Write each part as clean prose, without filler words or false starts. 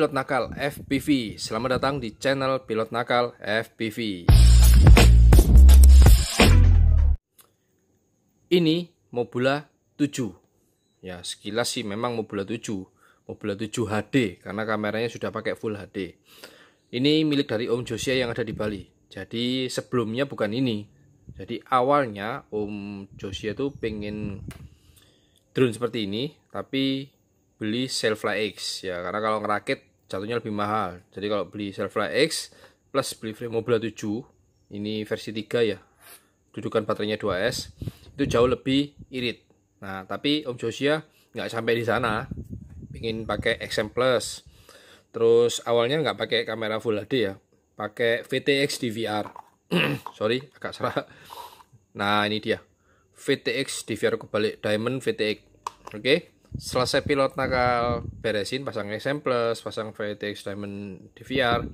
Pilot Nakal FPV. Selamat datang di channel Pilot Nakal FPV. Ini Mobula 7. Ya, sekilas sih memang Mobula 7. Mobula 7 HD karena kameranya sudah pakai Full HD. Ini milik dari Om Josia yang ada di Bali. Jadi sebelumnya bukan ini. Jadi awalnya Om Josia tuh pengen drone seperti ini, tapi beli Sailfly X ya, karena kalau ngerakit jatuhnya lebih mahal. Jadi kalau beli Sailfly X plus beli frame Mobula 7, ini versi 3 ya, dudukan baterainya 2S, itu jauh lebih irit. Nah tapi Om Josia nggak sampai di sana, ingin pakai XM Plus. Terus awalnya nggak pakai kamera Full HD ya, pakai VTX DVR. Sorry agak salah. Nah ini dia VTX DVR kebalik, Diamond VTX. Oke. Selesai Pilot Nakal beresin, pasang XM Plus, pasang VTX Diamond DVR.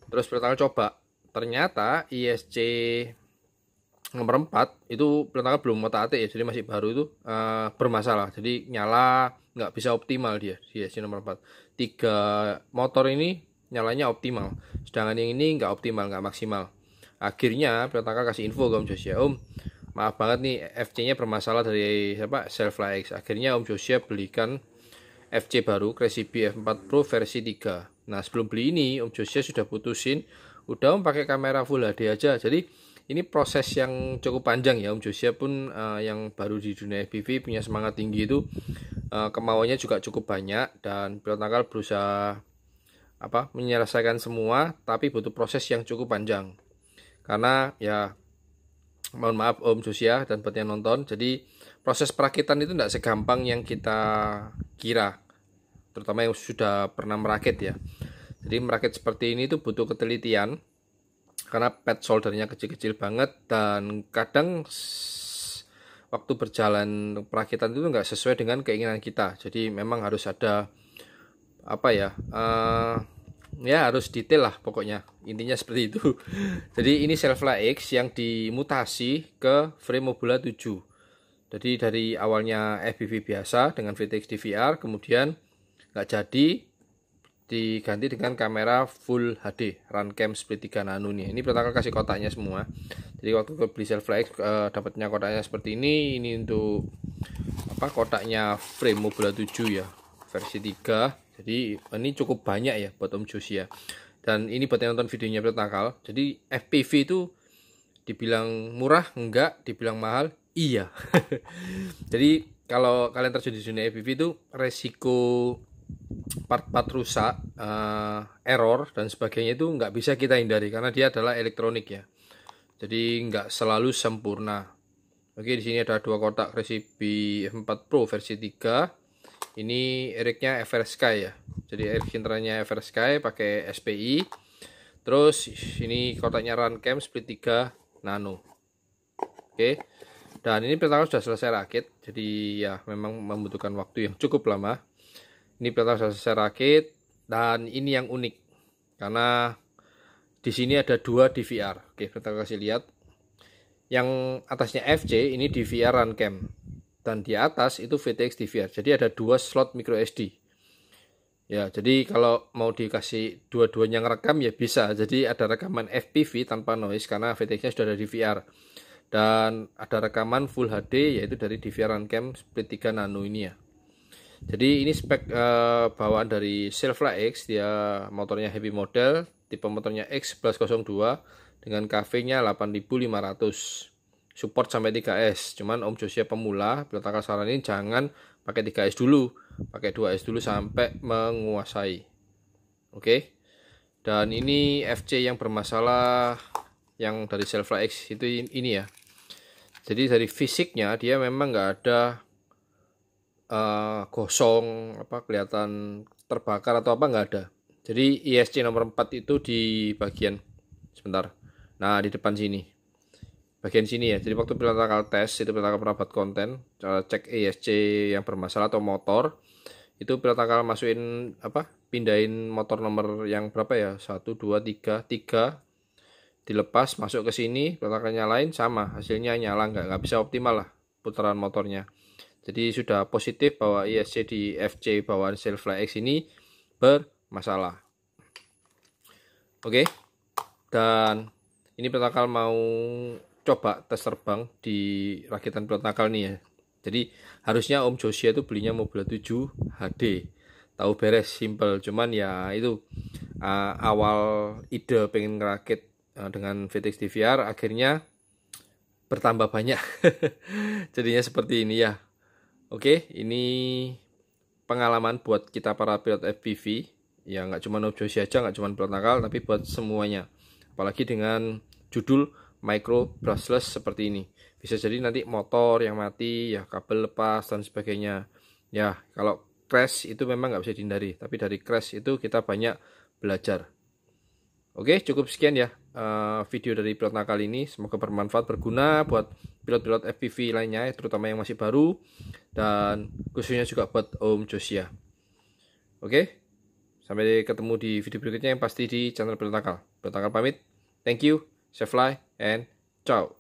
Terus pertama coba, ternyata ISC nomor 4 itu Pilot Nakal belum otak-atik ya, jadi masih baru itu bermasalah. Jadi nyala nggak bisa optimal dia di ISC nomor 4. 3 motor ini nyalanya optimal, sedangkan yang ini nggak optimal, nggak maksimal. Akhirnya Pilot Nakal kasih info ke Om Josia, Om, maaf banget nih, FC-nya bermasalah dari Sailfly X. Akhirnya Om Josia belikan FC baru, Crazy Bee F4 Pro versi 3. Nah sebelum beli ini Om Josia sudah putusin, udah Om pakai kamera Full HD aja. Jadi ini proses yang cukup panjang ya. Om Josia pun yang baru di dunia FPV, punya semangat tinggi itu, kemauannya juga cukup banyak. Dan Pilot Nakal berusaha menyelesaikan semua, tapi butuh proses yang cukup panjang. Karena ya, mohon maaf Om Josia dan buat yang nonton, jadi proses perakitan itu tidak segampang yang kita kira, terutama yang sudah pernah merakit ya. Jadi merakit seperti ini itu butuh ketelitian, karena pad soldernya kecil-kecil banget, dan kadang waktu berjalan perakitan itu nggak sesuai dengan keinginan kita. Jadi memang harus ada ya harus detail lah pokoknya, intinya seperti itu. Jadi ini Sailfly X yang dimutasi ke frame Mobula 7. Jadi dari awalnya FPV biasa dengan VTX DVR, kemudian nggak jadi, diganti dengan kamera Full HD Runcam Split 3 Nano nih. Ini pertama kasih kotaknya semua. Jadi waktu beli Sailfly X dapatnya kotaknya seperti ini. Ini untuk kotaknya frame Mobula 7 ya, versi 3. Jadi ini cukup banyak ya buat Om Josia. Dan ini buat yang nonton videonya Pilot Nakal. Jadi FPV itu dibilang murah enggak, dibilang mahal iya. Jadi kalau kalian terjun di dunia FPV itu resiko part-part rusak, error dan sebagainya itu nggak bisa kita hindari, karena dia adalah elektronik ya. Jadi nggak selalu sempurna. Oke, di sini ada 2 kotak Crazy Bee F4 Pro versi 3. Ini eriknya FR Sky ya. Jadi erik centernya FR Sky pakai SPI. Terus ini kotaknya Runcam Split 3 Nano. Oke. Dan ini pertama sudah selesai rakit. Jadi ya memang membutuhkan waktu yang cukup lama. Ini pertama sudah selesai rakit, dan ini yang unik karena di sini ada 2 DVR. Oke, pertama kasih lihat. Yang atasnya FC ini DVR Runcam, dan di atas itu VTX DVR. Jadi ada 2 slot micro SD. Ya, jadi kalau mau dikasih dua-duanya ngerekam ya bisa. Jadi ada rekaman FPV tanpa noise karena VTX-nya sudah ada DVR. Dan ada rekaman Full HD yaitu dari DVR Runcam Split 3 Nano ini ya. Jadi ini spek bawaan dari Sailfly X, dia motornya heavy model, tipe motornya X1102 dengan KV-nya 8500. Support sampai 3S. Cuman Om Josia pemula, Pilot Nakal saranin jangan pakai 3S dulu, pakai 2S dulu sampai menguasai. Oke. Dan ini FC yang bermasalah yang dari Sailfly X itu ini ya. Jadi dari fisiknya dia memang nggak ada gosong, kelihatan terbakar atau nggak ada. Jadi ISC nomor 4 itu di bagian sebentar. Nah, di depan sini. Bagian sini ya. Jadi waktu Pilot Nakal tes, itu Pilot Nakal pernah buat konten cek ISC yang bermasalah atau motor, itu Pilot Nakal masukin pindahin motor nomor yang berapa ya, 1 2 3 dilepas masuk ke sini, Pilot Nakal nyalain, sama hasilnya nyala, nggak bisa optimal lah putaran motornya. Jadi sudah positif bahwa ISC di FC bawaan Sailfly X ini masalah. Oke, dan ini pilot nakal mau coba tes terbang di rakitan pilot nakal nih ya. Jadi harusnya Om Josia itu belinya Mobula 7 HD, tahu beres, simple. Cuman ya itu awal ide pengen ngerakit dengan VTX DVR akhirnya bertambah banyak. Jadinya seperti ini ya. Oke, ini pengalaman buat kita para pilot FPV. Ya nggak cuma Om Josia aja, nggak cuma pilot nakal, tapi buat semuanya. Apalagi dengan judul micro brushless seperti ini. Bisa jadi nanti motor yang mati, ya kabel lepas dan sebagainya. Ya kalau crash itu memang nggak bisa dihindari, tapi dari crash itu kita banyak belajar. Oke, cukup sekian ya video dari pilot nakal ini. Semoga bermanfaat, berguna buat pilot-pilot FPV lainnya, terutama yang masih baru, dan khususnya juga buat Om Josia. Oke, sampai ketemu di video berikutnya yang pasti di channel pilot nakal. Pilot nakal pamit, thank you, safe fly, and ciao.